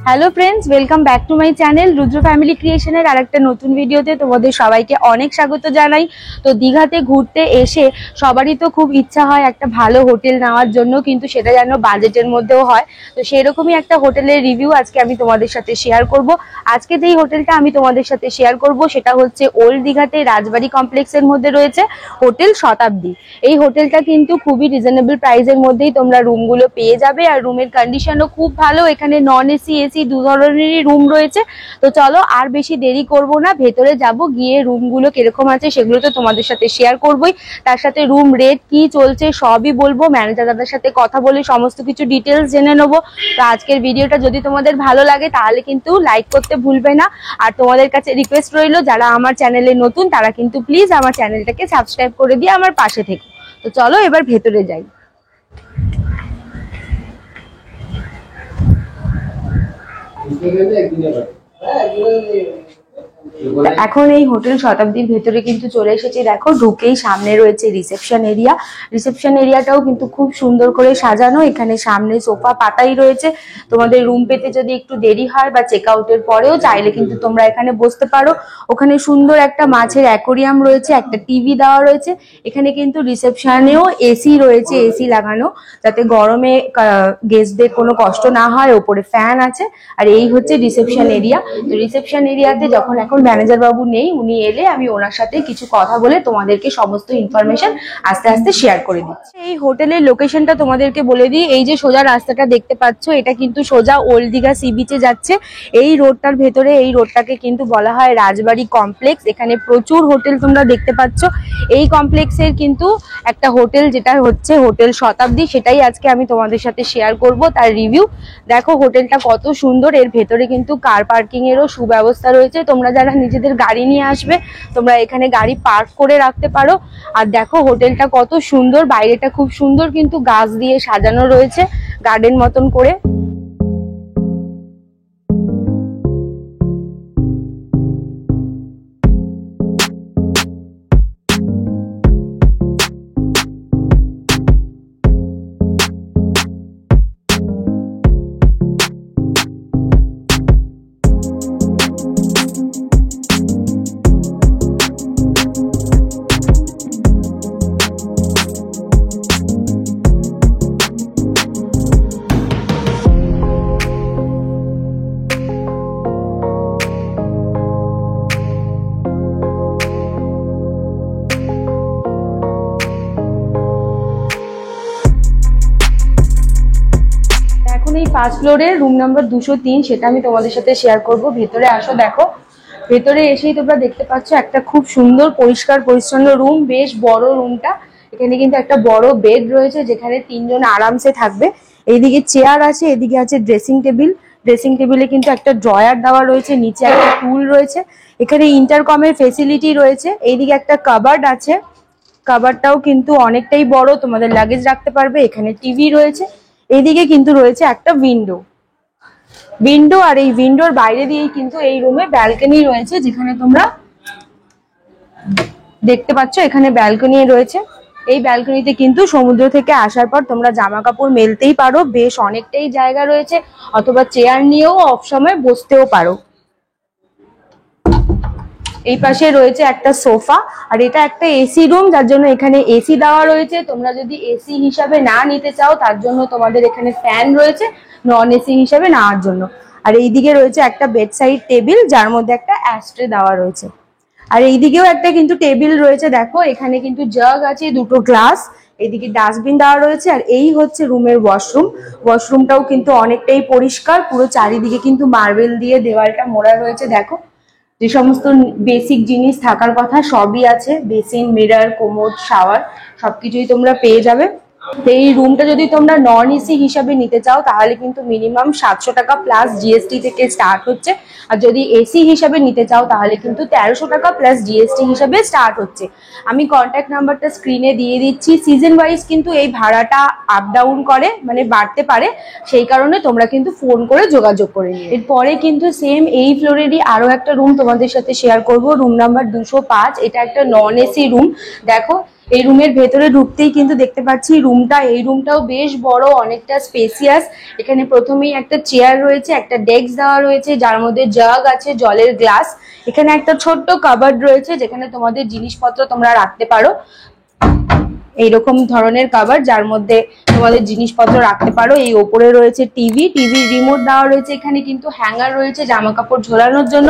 Hello friends, welcome back to my channel Rudra family ক্রিয়েশনের আরেকটা নতুন ভিডিওতে তোমাদের সবাইকে অনেক স্বাগত জানাই। তো দীঘাতে ঘুরতে এসে সবারই তো খুব ইচ্ছা হয় একটা ভালো হোটেল নেওয়ার জন্য, কিন্তু সেটা যেন বাজেটের মধ্যেও হয়। তো সেরকমই একটা হোটেলের রিভিউ আজকে আমি তোমাদের সাথে শেয়ার করব। আজকে যেই হোটেলটা আমি তোমাদের সাথে শেয়ার করব সেটা হচ্ছে ওল্ড দীঘাতে রাজবাড়ি কমপ্লেক্সের মধ্যে রয়েছে হোটেল শতাব্দী। এই হোটেলটা কিন্তু খুবই রিজনেবল প্রাইসের মধ্যেই তোমরা রুমগুলো পেয়ে যাবে, আর রুমের কন্ডিশনও খুব ভালো। এখানে নন এসি এসি দু ধরনেরই রুম রয়েছে। তো চলো আর বেশি দেরি করব না, ভেতরে যাব, গিয়ে রুমগুলো কিরকম আছে সেগুলো তো তোমাদের সাথে শেয়ার করবই। তার সাথে রুম রেট কি চলছে সবই বলবো, ম্যানেজার দাদার সাথে কথা বলে সমস্ত কিছু ডিটেলস জেনে নেবো। তো আজকের ভিডিওটা যদি তোমাদের ভালো লাগে তাহলে কিন্তু লাইক করতে ভুলবে না। আর তোমাদের কাছে রিকোয়েস্ট রইলো, যারা আমার চ্যানেলে নতুন তারা কিন্তু প্লিজ আমার চ্যানেলটাকে সাবস্ক্রাইব করে দিয়ে আমার পাশে থেকো। তো চলো এবার ভেতরে যাই। এখন এই হোটেল শতাব্দীর ভেতরে কিন্তু চলে এসেছি। দেখো ঢুকেই সামনে রয়েছে রিসেপশন এরিয়া। রিসেপশন এরিয়াটাও কিন্তু খুব সুন্দর করে সাজানো। এখানে সামনে সোফা পাতাই রয়েছে। তোমাদের রুম পেতে যদি একটু দেরি হয় বা চেক আউটের পরেও চাইলে কিন্তু তোমরা এখানে বসতে পারো। ওখানে সুন্দর একটা মাছের অ্যাকোরিয়াম রয়েছে, একটা টিভি দেওয়া রয়েছে। এখানে কিন্তু রিসেপশনেও এসি রয়েছে, এসি লাগানো, যাতে গরমে গেস্টদের কোনো কষ্ট না হয়। ওপরে ফ্যান আছে। আর এই হচ্ছে রিসেপশন এরিয়া। তো রিসেপশন এরিয়াতে যখন এখন ম্যানেজার বাবু নেই, উনি এলে আমি ওনার সাথে কিছু কথা বলে তোমাদেরকে সমস্ত ইনফরমেশন আস্তে আস্তে শেয়ার করে দিচ্ছি। এই হোটেলের লোকেশনটা তোমাদেরকে বলে দিই। এই যে সোজা রাস্তাটা দেখতে পাচ্ছ, এটা কিন্তু সোজা ওল্ড দীঘা সি বিচে যাচ্ছে। এই রোডটার ভেতরে, এই রোডটাকে কিন্তু বলা হয় রাজবাড়ি কমপ্লেক্স। এখানে প্রচুর হোটেল তোমরা দেখতে পাচ্ছ। এই কমপ্লেক্সের কিন্তু একটা হোটেল, যেটা হচ্ছে হোটেল শতাব্দী, সেটাই আজকে আমি তোমাদের সাথে শেয়ার করব, তার রিভিউ। দেখো হোটেলটা কত সুন্দর। এর ভেতরে কিন্তু কার পার্কিং এরও সুব্যবস্থা রয়েছে। তোমরা যারা নিজেদের গাড়ি নিয়ে আসবে তোমরা এখানে গাড়ি পার্ক করে রাখতে পারো। আর দেখো হোটেলটা কত সুন্দর, বাইরেটা খুব সুন্দর কিন্তু গাছ দিয়ে সাজানো রয়েছে গার্ডেন মতন করে। এই ফার্স্ট ফ্লোরে রুম নাম্বার 203, সেটা আমি তোমাদের সাথে শেয়ার করব। ভেতরে আসো। দেখো ভেতরে এসেই তোমরা দেখতে পাচ্ছ একটা খুব সুন্দর পরিষ্কার পরিচ্ছন্ন রুম, বেশ বড় রুমটা। এখানে কিন্তু একটা বড় বেড রয়েছে যেখানে তিনজন আরামসে থাকবে। এইদিকে চেয়ার আছে, এদিকে আছে ড্রেসিং টেবিল। ড্রেসিং টেবিলে কিন্তু একটা ড্রয়ার দেওয়া রয়েছে, নিচে একটা টুল রয়েছে। এখানে ইন্টারকমের ফেসিলিটি রয়েছে। এইদিকে একটা কাবার্ড আছে, কাবার্ডটাও কিন্তু অনেকটাই বড়, তোমাদের লাগেজ রাখতে পারবে। এখানে টিভি রয়েছে। এইদিকে কিন্তু রয়েছে একটা উইন্ডো, আর এই উইন্ডোর বাইরে দিয়েই কিন্তু এই রুমে ব্যালকনি রয়েছে, যেখানে তোমরা দেখতে পাচ্ছ এখানে ব্যালকনি রয়েছে। এই ব্যালকনিতে কিন্তু সমুদ্র থেকে আসার পর তোমরা জামা কাপড় মেলতেই পারো, বেশ অনেকটাই জায়গা রয়েছে। অথবা চেয়ার নিয়েও অফ সময় বসতেও পারো। এই পাশে রয়েছে একটা সোফা, আর এটা একটা এসি রুম, যার জন্য এখানে এসি দেওয়া রয়েছে। তোমরা যদি এসি হিসাবে না নিতে চাও তার জন্য তোমাদের এখানে ফ্যান রয়েছে নন এসি হিসাবে নেওয়ার জন্য। আর এইদিকে রয়েছে একটা বেড সাইড টেবিল, যার মধ্যে একটা অ্যাস্ট্রে দেওয়া রয়েছে। আর এইদিকেও একটা কিন্তু টেবিল রয়েছে। দেখো এখানে কিন্তু জাগ আছে, দুটো গ্লাস, এইদিকে ডাস্টবিন দেওয়া রয়েছে। আর এই হচ্ছে রুমের ওয়াশরুম। ওয়াশরুমটাও কিন্তু অনেকটাই পরিষ্কার, পুরো চারিদিকে কিন্তু মার্বেল দিয়ে দেওয়ালটা মোড়া রয়েছে। দেখো যে সমস্ত বেসিক জিনিস থাকার কথা সবই আছে, বেসিন, মিরর, কোমোড, শাওয়ার সবকিছুই তোমরা পেয়ে যাবে। এই রুমটা যদি তোমরা নন এসি হিসাবে নিতে চাও তাহলে কিন্তু মিনিমাম 700 টাকা প্লাস জিএসটি থেকে স্টার্ট হচ্ছে। আর যদি এসি হিসাবে নিতে চাও তাহলে কিন্তু 1300 টাকা প্লাস জিএসটি হিসাবে স্টার্ট হচ্ছে। আমি কন্ট্যাক্ট নাম্বারটা স্ক্রিনে দিয়ে দিচ্ছি। সিজন ওয়াইজ কিন্তু এই ভাড়াটা আপ ডাউন করে, মানে বাড়তে পারে, সেই কারণে তোমরা কিন্তু ফোন করে যোগাযোগ করে নিও। এরপরে কিন্তু সেম এই ফ্লোরেরই আরো একটা রুম তোমাদের সাথে শেয়ার করব, রুম নাম্বার 205। এটা একটা নন এসি রুম। দেখো এই রুমের ভেতরে ঢুকতেই কিন্তু দেখতে পাচ্ছি এই রুমটাও বেশ বড়, অনেকটা স্পেসিয়াস। এখানে প্রথমেই একটা চেয়ার রয়েছে, একটা ডেস্ক দেওয়া রয়েছে যার মধ্যে জাগ আছে, জলের গ্লাস। এখানে একটা ছোট্ট কাবার্ড রয়েছে যেখানে তোমাদের জিনিসপত্র তোমরা রাখতে পারো। এইরকম ধরনের কাভার যার মধ্যে তোমাদের জিনিসপত্র রাখতে পারো। এই ওপরে রয়েছে টিভির রিমোট দেওয়া রয়েছে। এখানে কিন্তু হ্যাঙ্গার রয়েছে জামা কাপড় ঝোলানোর জন্য।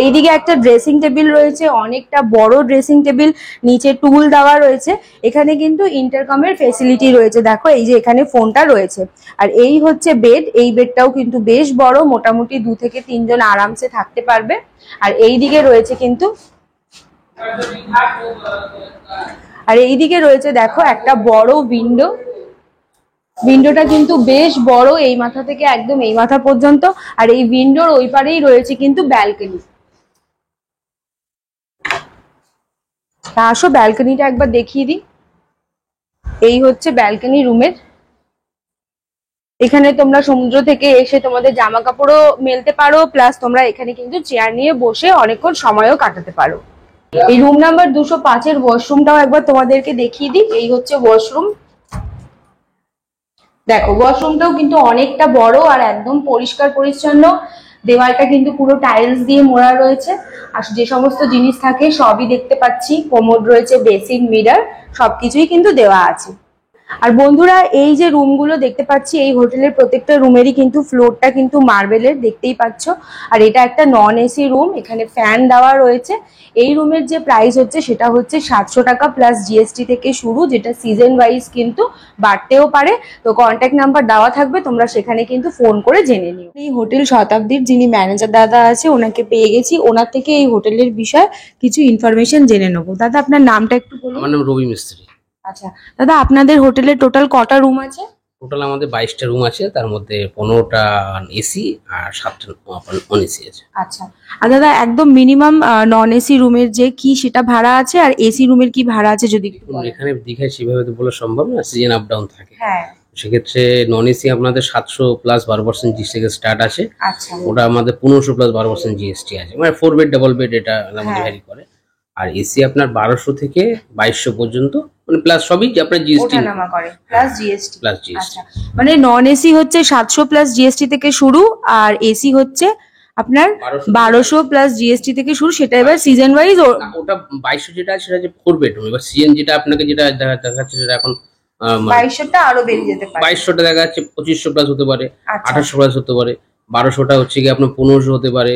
এইদিকে একটা ড্রেসিং টেবিল রয়েছে, অনেকটা বড় ড্রেসিং টেবিল, নিচে টুল দেওয়া রয়েছে। এখানে কিন্তু ইন্টারকমের ফেসিলিটি রয়েছে, দেখো এই যে এখানে ফোনটা রয়েছে। আর এই হচ্ছে বেড, এই বেডটাও কিন্তু বেশ বড়, মোটামুটি 2 থেকে 3 জন আরামসে থাকতে পারবে। আর এইদিকে রয়েছে কিন্তু দেখো একটা বড় উইন্ডোটা কিন্তু বেশ বড়, এই মাথা থেকে একদম এই মাথা পর্যন্ত। আর এই উইন্ডোর ওই পারেই রয়েছে কিন্তু ব্যালকনি। আসো ব্যালকনিটা একবার দেখিয়ে দিই। এই হচ্ছে ব্যালকনি রুমের। এখানে তোমরা সমুদ্র থেকে এসে তোমাদের জামা কাপড়ও মেলতে পারো, প্লাস তোমরা এখানে কিন্তু চেয়ার নিয়ে বসে অনেকক্ষণ সময়ও কাটাতে পারো। এই রুম নাম্বার 205-এর ওয়াশরুমটাও একবার তোমাদেরকে দেখিয়ে দিই। এই হচ্ছে ওয়াশরুম, দেখো ওয়াশরুমটাও কিন্তু অনেকটা বড় আর একদম পরিষ্কার পরিচ্ছন্ন। দেওয়ালটা কিন্তু পুরো টাইলস দিয়ে মোড়া রয়েছে। আর যে সমস্ত জিনিস থাকে সবই দেখতে পাচ্ছি, কোমোড রয়েছে, বেসিন, মিরর সবকিছুই কিন্তু দেওয়া আছে। আর বন্ধুরা এই যে রুমগুলো দেখতে পাচ্ছি, এই হোটেলের প্রত্যেকটা রুমেরই কিন্তু ফ্লোরটা কিন্তু মার্বেলের, দেখতেই পাচ্ছ। আর এটা একটা নন এসি রুম, এখানে ফ্যান দেওয়া রয়েছে। এই রুমের যে প্রাইস হচ্ছে সেটা হচ্ছে 700 টাকা প্লাস জিএসটি থেকে শুরু, যেটা সিজন ওয়াইজ কিন্তু বাড়তেও পারে। তো কন্ট্যাক্ট নাম্বার দেওয়া থাকবে, তোমরা সেখানে কিন্তু ফোন করে জেনে নিও। এই হোটেল শতাব্দীর যিনি ম্যানেজার দাদা আছে ওনাকে পেয়ে গেছি, ওনার থেকে এই হোটেলের বিষয়ে কিছু ইনফরমেশন জেনে নেবো। দাদা আপনার নামটা একটু বলুন। আমার নাম রবি মিস্ত্রি। আচ্ছা দাদা, আপনাদের হোটেলে টোটাল কটা রুম আছে? টোটাল আমাদের 22টা রুম আছে, তার মধ্যে 15টা এসি আর 7টা নন এসি আছে। আচ্ছা, আর দাদা একদম মিনিমাম নন এসি রুমের যে কি সেটা ভাড়া আছে, আর এসি রুমের কি ভাড়া আছে যদি একটু বলেন। এখানে দীঘায় সেভাবে তো বলা সম্ভব না, সিজন আপ ডাউন থাকে। হ্যাঁ, সেক্ষেত্রে নন এসি আপনাদের 700 প্লাস 12% জিএসটি থেকে স্টার্ট আছে। আচ্ছা, ওটা আমাদের 1500 প্লাস 12% জিএসটি আছে, মানে 4 বেড ডাবল বেড এটা আমাদের ভ্যারি করে। আর এসি আপনার 1200 থেকে 2200 পর্যন্ত, মানে প্লাস সবই আপনার জিএসটি ওঠানামা করে প্লাস জিএসটি। Plus GST. মানে নন এসি হচ্ছে 700 প্লাস জিএসটি থেকে শুরু, আর এসি হচ্ছে আপনার 1200 প্লাস জিএসটি থেকে শুরু। সেটা এবার সিজন ওয়াইজ ওটা 2200 যেটা আছে সেটা যে 4 বেডরুম। এবার সিজন যেটা আপনাকে যেটা দেখাচ্ছে সেটা এখন 2200টা আরো বেরিয়ে যেতে পারে। 2200টা দেখা যাচ্ছে 2500 প্লাস হতে পারে, 2800 প্লাস হতে পারে, 1200টা হচ্ছে কি আপনার 1500 হতে পারে,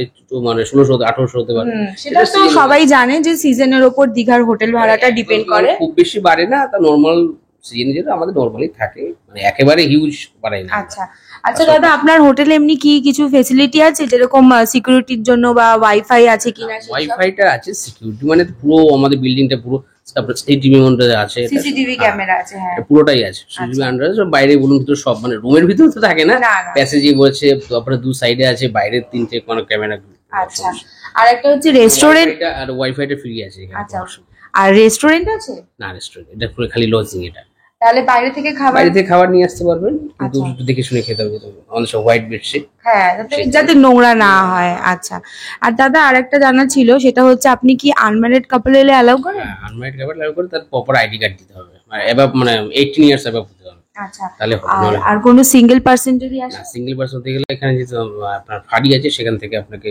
মানে 1600 1800 হতে পারে। সেটা তো সবাই জানে যে সিজনের উপর দীঘার হোটেল ভাড়াটা ডিপেন্ড করে। খুব বেশি বাড়ে না, তা নরমাল সিজন যেটা আমাদের নরমালি থাকে, মানে একেবারে হিউজ বাড়ে না। আচ্ছা আচ্ছা দাদা, আপনার হোটেলে এমনি কি কিছু ফেসিলিটি আছে, যেরকম সিকিউরিটির জন্য বা ওয়াইফাই আছে কিনা? ওয়াইফাইটা আছে, সিকিউরিটি মানে পুরো আমাদের বিল্ডিংটা পুরো, তারপরে সিসিটিভি মনিটর আছে, সিসিটিভি ক্যামেরা আছে, হ্যাঁ পুরোটাই আছে। সিসিটিভি আন্ডার বাইরে বলুন ভিতর সব, মানে রুমের ভিতর তো থাকে না, প্যাসেজে বলেছে, তারপরে 2 সাইডে আছে, বাইরে 3টে কোনো ক্যামেরা। আচ্ছা, আর একটা হচ্ছে রেস্টুরেন্ট আর ওয়াইফাইটা ফ্রি আছে এখানে। আচ্ছা, আর রেস্টুরেন্ট আছে? না, রেস্টুরেন্ট এটা পুরো খালি লজিং। এটা তাহলে বাইরে থেকে খাবার নিয়ে আসতে পারবেন, কিন্তু একটু দেখে শুনে খেতে হবে। আমাদের সব হোয়াইট বেডশিট, হ্যাঁ, যাতে নোংরা না হয়। আচ্ছা, আর দাদা আরেকটা জানা ছিল, সেটা হচ্ছে আপনি কি আনম্যারিড কাপল এলে অ্যালাউ করেন? হ্যাঁ, আনম্যারিড কাপল অ্যালাউ করে, তার প্রপার আইডি কার্ড দিতে হবে, মানে অ্যাবাভ, মানে 18 ইয়ার্স অ্যাবাভ হতে হবে। আচ্ছা, তাহলে আর কোনো সিঙ্গেল পারসন যদি আসে? না, সিঙ্গেল পারসন হতে গেলে এখানে যে আপনার ফাড়ি আছে সেখান থেকে আপনাকে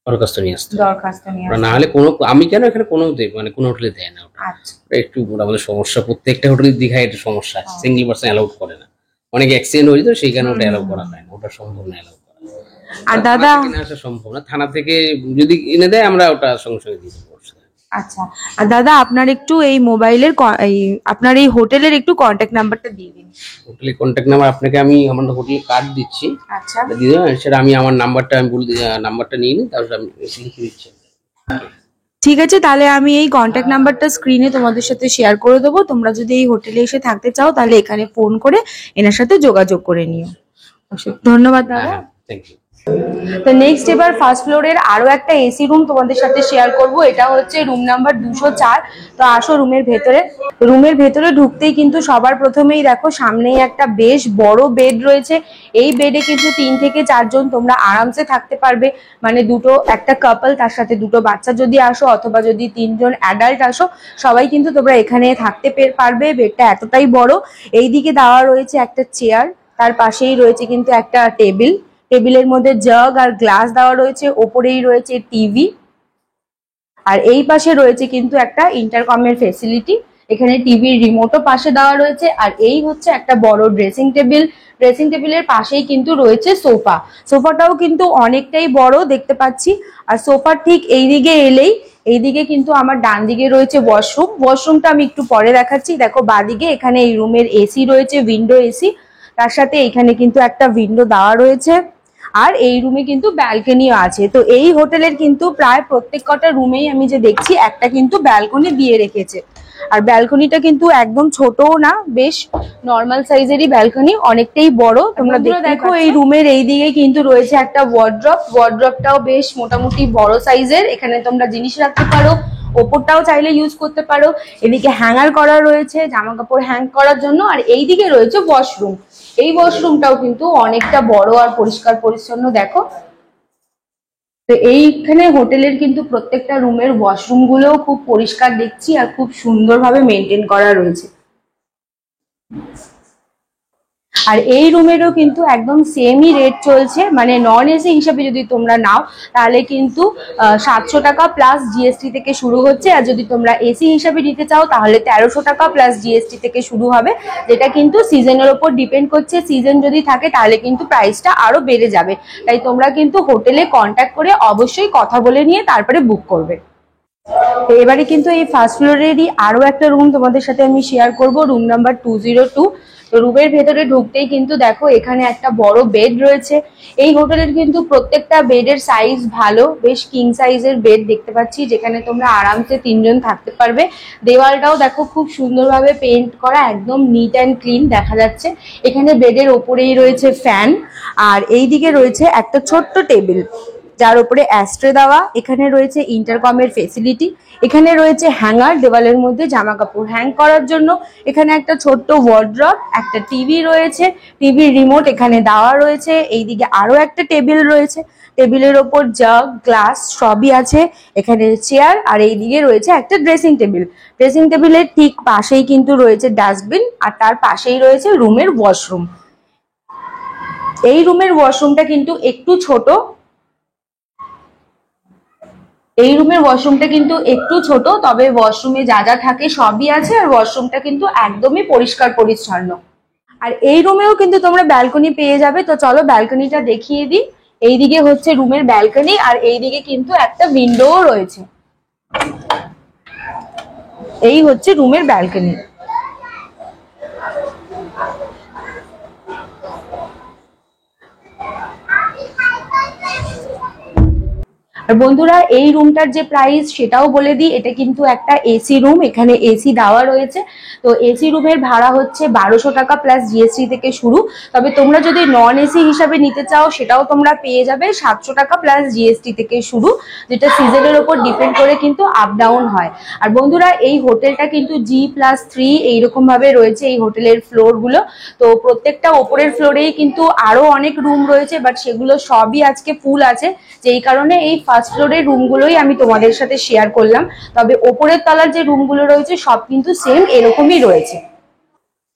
দরখাস্ত নিয়ে আসতে হবে। না হলে কোনো, আমি কেন এখানে কোনো মানে কোনো হোটেলে দেয় না ওটা। আচ্ছা, একটু আমাদের সমস্যা, প্রত্যেকটা হোটেলের দীঘায় এটা সমস্যা আছে, সিঙ্গেল পারসন অ্যালাউড করে না। অনেক অ্যাক্সিডেন্ট হয়েছে তো সেইখানে ওটা অ্যালাউ করা হয় না, ওটা সম্ভব না অ্যালাউ করা। আর দাদা আসা সম্ভব না, থানা থেকে যদি এনে দেয় আমরা ওটা সঙ্গে সঙ্গে দিয়ে দেবো। আচ্ছা, আর দাদা আপনার একটু এই মোবাইলের আপনার এই হোটেলের একটু কন্ট্যাক্ট নাম্বারটা দিয়ে দিন। হোটেলের কন্ট্যাক্ট নাম্বার আপনাকে আমি আমার হোটেলের কার্ড দিচ্ছি। আচ্ছা, দিয়ে দেবেন, সেটা আমি আমার নাম্বারটা আমি বলে নাম্বারটা নিয়ে নিই, তারপর আমি লিখে দিচ্ছি। ঠিক আছে, তাহলে আমি এই কন্ট্যাক্ট নাম্বারটা স্ক্রিনে তোমাদের সাথে শেয়ার করে দেবো। তোমরা যদি এই হোটেলে এসে থাকতে চাও তাহলে এখানে ফোন করে এনার সাথে যোগাযোগ করে নিও। ধন্যবাদ দাদা, থ্যাংক ইউ। তো নেক্সট এবার ফার্স্ট ফ্লোরের আরো একটা এসি রুম তোমাদের সাথে শেয়ার করব। এটা হচ্ছে রুম নাম্বার 204। তো আসো রুমের ভেতরে। রুমের ভেতরে ঢুকতেই কিন্তু সবার প্রথমেই দেখো সামনেই একটা বেশ বড় বেড রয়েছে। এই বেডে কিন্তু 3 থেকে 4 জন তোমরা আরামসে থাকতে পারবে, মানে একটা কাপল তার সাথে দুটো বাচ্চা যদি আসো অথবা যদি 3 জন অ্যাডাল্ট আসো, সবাই কিন্তু তোমরা এখানে থাকতে পারবে। বেডটা এতটাই বড়। এইদিকে দেওয়া রয়েছে একটা চেয়ার, তার পাশেই রয়েছে কিন্তু একটা টেবিলের মধ্যে জাগ আর গ্লাস দেওয়া রয়েছে, ওপরেই রয়েছে টিভি। আর এই পাশে রয়েছে কিন্তু একটা ইন্টারকমের ফেসিলিটি, এখানে টিভির রিমোটও পাশে দেওয়া রয়েছে। আর এই হচ্ছে একটা বড় ড্রেসিং টেবিলের পাশেই কিন্তু রয়েছে সোফাটাও কিন্তু অনেকটাই বড় দেখতে পাচ্ছি। আর সোফার ঠিক এইদিকে এলেই এইদিকে কিন্তু আমার ডান দিকে রয়েছে ওয়াশরুমটা আমি একটু পরে দেখাচ্ছি। দেখো বাদিকে এখানে এই রুমের এসি রয়েছে, উইন্ডো এসি, তার সাথে এখানে কিন্তু একটা উইন্ডো দেওয়া রয়েছে। আর এই রুমে কিন্তু ব্যালকনিও আছে। তো এই হোটেলের কিন্তু প্রায় প্রত্যেক কটা রুমেই আমি যে দেখছি একটা কিন্তু ব্যালকনি দিয়ে রেখেছে। আর ব্যালকনিটা কিন্তু একদম ছোটও না, বেশ নর্মাল সাইজেরই ব্যালকনি, অনেকটাই বড়। তোমরা দেখো এই রুমের এই দিকে কিন্তু রয়েছে একটা ওয়ার্ড্রপটাও বেশ মোটামুটি বড় সাইজের, এখানে তোমরা জিনিস রাখতে পারো, ওপরটাও চাইলে ইউজ করতে পারো। এদিকে হ্যাঙ্গার করা রয়েছে জামা কাপড় হ্যাং করার জন্য। আর এইদিকে রয়েছে ওয়াশরুম, এই ওয়াশরুমটাও কিন্তু অনেকটা বড় আর পরিষ্কার পরিচ্ছন্ন দেখো। তো এইখানে হোটেলের কিন্তু প্রত্যেকটা রুমের ওয়াশরুম গুলোও খুব পরিষ্কার দেখছি আর খুব সুন্দরভাবে মেনটেন করা রয়েছে। আর এই রুমেরও কিন্তু একদম সেমই রেট চলছে, মানে নন এসি হিসাবে যদি তোমরা নাও তাহলে কিন্তু 700 টাকা প্লাস জিএসটি থেকে শুরু হচ্ছে। আর যদি তোমরা এসি হিসাবে নিতে চাও তাহলে 1300 টাকা প্লাস জিএসটি থেকে শুরু হবে, যেটা কিন্তু সিজনের ওপর ডিপেন্ড করছে। সিজন যদি থাকে তাহলে কিন্তু প্রাইসটা আরো বেড়ে যাবে। তাই তোমরা কিন্তু হোটেলে কন্ট্যাক্ট করে অবশ্যই কথা বলে নিয়ে তারপরে বুক করবে। এবারে কিন্তু এই ফার্স্ট ফ্লোরেরই আরো একটা রুম তোমাদের সাথে আমি শেয়ার করব, রুম নাম্বার 202। তো রুমের ভেতরে ঢুকতেই কিন্তু দেখো এখানে একটা বড় বেড রয়েছে। এই হোটেলের কিন্তু প্রত্যেকটা বেডের সাইজ ভালো, বেশ কিং সাইজের বেড দেখতে পাচ্ছি, যেখানে তোমরা আরামসে 3 জন থাকতে পারবে। দেওয়ালটাও দেখো খুব সুন্দরভাবে পেইন্ট করা, একদম নিট অ্যান্ড ক্লিন দেখা যাচ্ছে। এখানে বেডের ওপরেই রয়েছে ফ্যান, আর এইদিকে রয়েছে একটা ছোট্ট টেবিল যার উপরে অ্যাস্ট্রে দেওয়া। এখানে রয়েছে ইন্টারকমের ফেসিলিটি, এখানে রয়েছে হ্যাঙ্গার দেওয়ালের মধ্যে জামা কাপড় হ্যাং করার জন্য। এখানে একটা ছোট্ট ওয়ার্ড্রপ, একটা টিভি রয়েছে, টিভির রিমোট এখানে দেওয়া রয়েছে। এইদিকে আরো একটা টেবিল রয়েছে, টেবিলের ওপর জাগ গ্লাস সবই আছে। এখানে চেয়ার, আর এইদিকে রয়েছে একটা ড্রেসিং টেবিলের ঠিক পাশেই কিন্তু রয়েছে ডাস্টবিন, আর তার পাশেই রয়েছে রুমের ওয়াশরুম। এই রুমের ওয়াশরুমটা কিন্তু একটু ছোট, তবে ওয়াশরুমে যা যা থাকে সবই আছে। আর ওয়াশরুমটা কিন্তু একদমই পরিষ্কার পরিচ্ছন্ন। আর এই রুমেও কিন্তু তোমরা ব্যালকনি পেয়ে যাবে। তো চলো ব্যালকনিটা দেখিয়ে দিই। এইদিকে হচ্ছে রুমের ব্যালকনি, আর এইদিকে কিন্তু একটা উইন্ডোও রয়েছে। এই হচ্ছে রুমের ব্যালকনি। আর বন্ধুরা এই রুমটার যে প্রাইস সেটাও বলে দিই, এটা কিন্তু একটা এসি রুম, এখানে এসি দেওয়া রয়েছে। তো এসি রুমের ভাড়া হচ্ছে 1200 টাকা প্লাস জিএসটি থেকে শুরু। তবে তোমরা যদি নন এসি হিসাবে নিতে চাও সেটাও তোমরা পেয়ে যাবে 700 টাকা প্লাস জিএসটি থেকে শুরু, যেটা সিজনের উপর ডিপেন্ড করে কিন্তু আপ ডাউন হয়। আর বন্ধুরা এই হোটেলটা কিন্তু G+3 এইরকম ভাবে রয়েছে এই হোটেলের ফ্লোর গুলো। তো প্রত্যেকটা ওপরের ফ্লোরেই কিন্তু আরো অনেক রুম রয়েছে, বাট সেগুলো সবই আজকে ফুল আছে, যেই কারণে এই ফার্স্ট ফ্লোরের রুমগুলোই আমি তোমাদের সাথে শেয়ার করলাম। তবে ওপরের তলার যে রুমগুলো রয়েছে সব কিন্তু সেম এরকমই রয়েছে।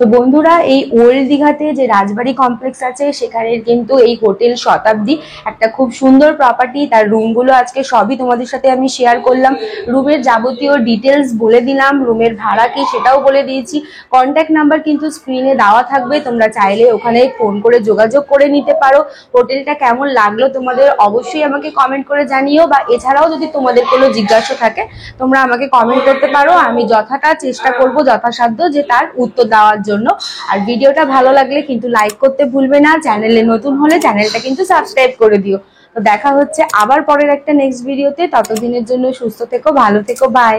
তো বন্ধুরা এই ওল্ড দীঘাতে যে রাজবাড়ি কমপ্লেক্স আছে সেখানে কিন্তু এই হোটেল শতাব্দী একটা খুব সুন্দর প্রপার্টি। তার রুমগুলো আজকে সবই তোমাদের সাথে আমি শেয়ার করলাম, রুমের যাবতীয় ডিটেলস বলে দিলাম, রুমের ভাড়া কি সেটাও বলে দিয়েছি। কন্ট্যাক্ট নাম্বার কিন্তু স্ক্রিনে দেওয়া থাকবে, তোমরা চাইলে ওখানে ফোন করে যোগাযোগ করে নিতে পারো। হোটেলটা কেমন লাগলো তোমাদের অবশ্যই আমাকে কমেন্ট করে জানিও, বা এছাড়াও যদি তোমাদের কোনো জিজ্ঞাসা থাকে তোমরা আমাকে কমেন্ট করতে পারো, আমি যথাটা চেষ্টা করব যথাসাধ্য যে তার উত্তর দেওয়ার জন্য। আর ভিডিওটা ভালো লাগলে কিন্তু লাইক করতে ভুলবে না, চ্যানেলে নতুন হলে চ্যানেলটা কিন্তু সাবস্ক্রাইব করে দিও। তো দেখা হচ্ছে আবার পরের একটা নেক্সট ভিডিওতে, ততদিনের জন্য সুস্থ থেকো, ভালো থেকো, বাই।